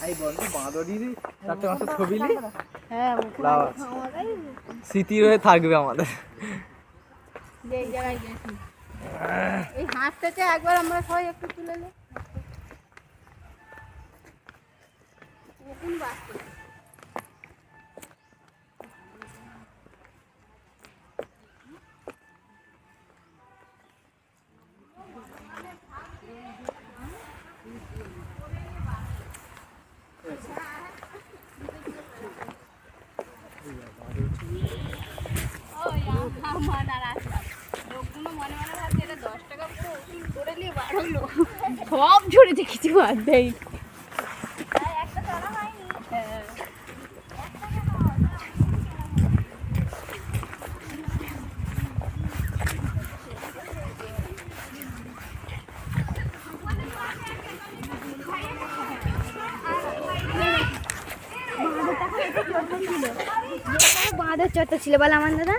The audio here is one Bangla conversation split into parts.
এই বন্ধু বাঁদরির চারটে মাসের ছবি নি হ্যাঁ স্মৃতি হয়ে থাকবে আমাদের। এই জায়গায় গেছি এই হাঁসটাকে একবার আমরা সবাই একটু তুলে নে কোন বাচ্চা সব ঝরেছে কিছু বাদ দেয় বাঁধের চর্চা ছিল বলে আমার দাদা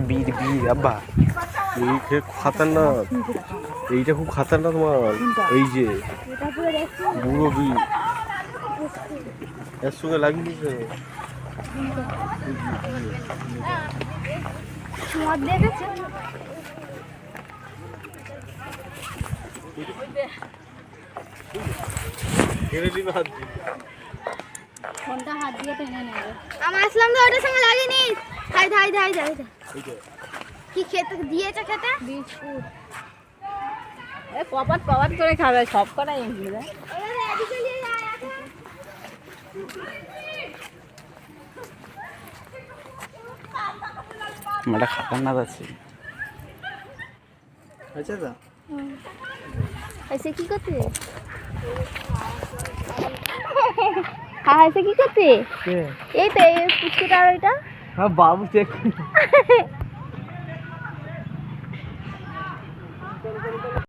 বীর বীর আব্বা এই খাতারনাক, এইটা খুব খাতারনাক মাল। এই যে বুড়ো বীর এর সঙ্গে লাগিয়ে দিয়েছে। ফোনটা হাত দিয়ে টেনে নেবে আমি আসলাম তো ওটার সঙ্গে লাগিনি ধাই ধাই ধাই ধাই কি খেতে দিয়েছে খেতে বিস্কুট কপাট কপাট করে খাবে সব কটাই এগুলো মাটা খাতারনাক আছে। আচ্ছা দা ऐसे কি করতে হ্যাঁ ऐसे কি করতে এই তো এই পুচকুটা আর এটা হ্যাঁ বাবু দেখ